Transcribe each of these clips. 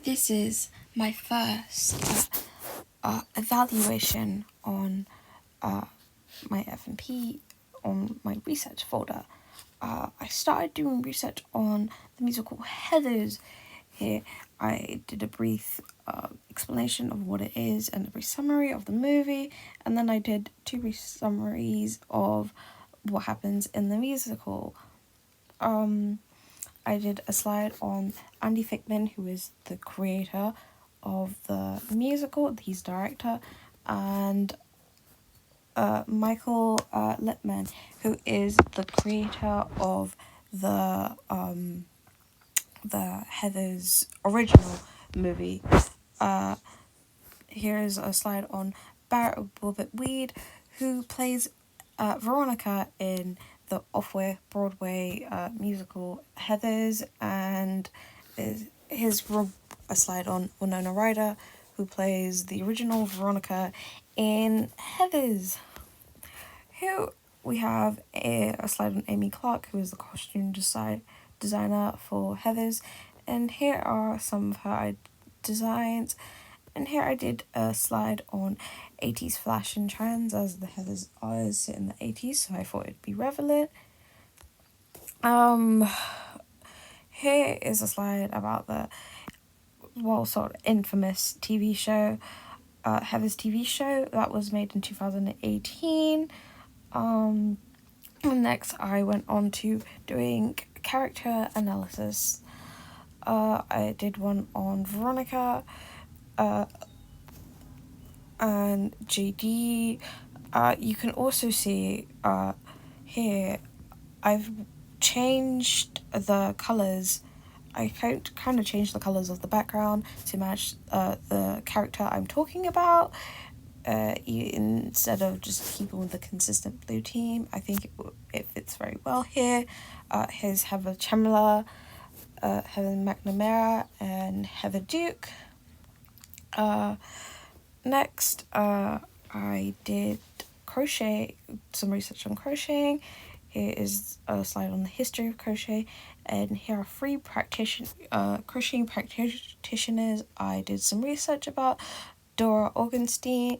This is my first evaluation on my F&P on my research folder. I started doing research on the musical Heathers. Here I did a brief explanation of what it is and a brief summary of the movie, and then I did two brief summaries of what happens in the musical. I did a slide on Andy Fickman, who is the creator of the musical, he's director, and Michael Littman, who is the creator of the Heathers original movie. Here's a slide on Barrett Wobbett-Weed, who plays Veronica in the off-Broadway musical Heathers, and here's a slide on Winona Ryder, who plays the original Veronica in Heathers. Here we have a slide on Amy Clark, who is the costume designer for Heathers, and here are some of her designs. And here I did a slide on 80s fashion trends, as the Heathers are set in the 80s, so I thought it'd be relevant. Here is a slide about the sort of infamous TV show, Heathers TV show that was made in 2018. And next I went on to doing character analysis. I did one on Veronica and JD. You can also see here I've changed the colours. I kind of changed the colours of the background to match the character I'm talking about. Instead of just keeping with the consistent blue team, I think it fits very well here. Here's Heather Chemler, Heather McNamara, and Heather Duke. Next, I did some research on crocheting. Here is a slide on the history of crochet, and here are three crocheting practitioners I did some research about: Dora Augenstein,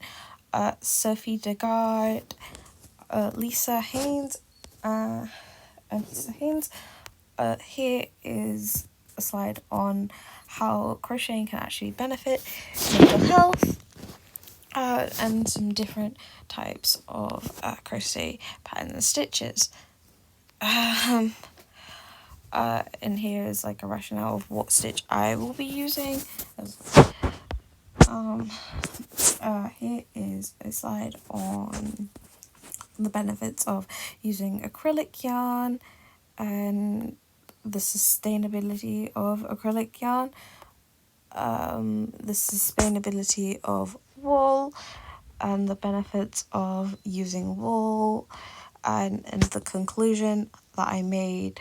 Sophie Degard, Lisa Haynes, here is a slide on how crocheting can actually benefit mental health, and some different types of crochet patterns and stitches. And here is like a rationale of what stitch I will be using. Here is a slide on the benefits of using acrylic yarn and the sustainability of acrylic yarn, the sustainability of wool, and the benefits of using wool, and the conclusion that I made.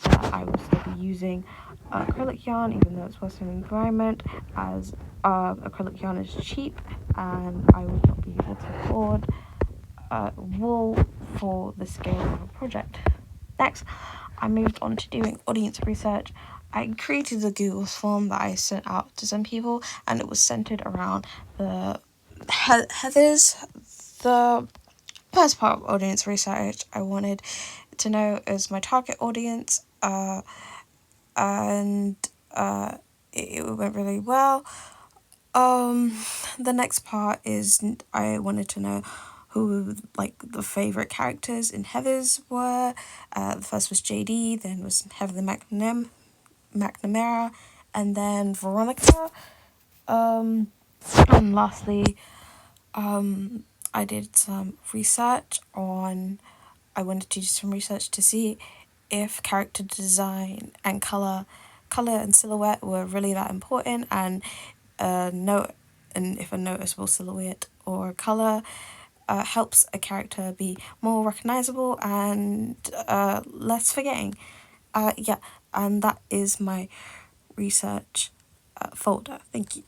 that I will still be using acrylic yarn, even though it's worse for the environment, as acrylic yarn is cheap and I would not be able to afford wool for the scale of a project. Next, I moved on to doing audience research. I created a Google form that I sent out to some people, and it was centered around the Heathers. The first part of audience research I wanted to know is my target audience, and it went really well. The next part is I wanted to know who the favorite characters in Heathers were. The first was JD, then was Heather McNamara, and then Veronica. And lastly, I did some research on. I wanted to do some research to see if character design and color and silhouette were really that important, and if a noticeable silhouette or color helps a character be more recognizable and less forgetting. And that is my research folder. Thank you.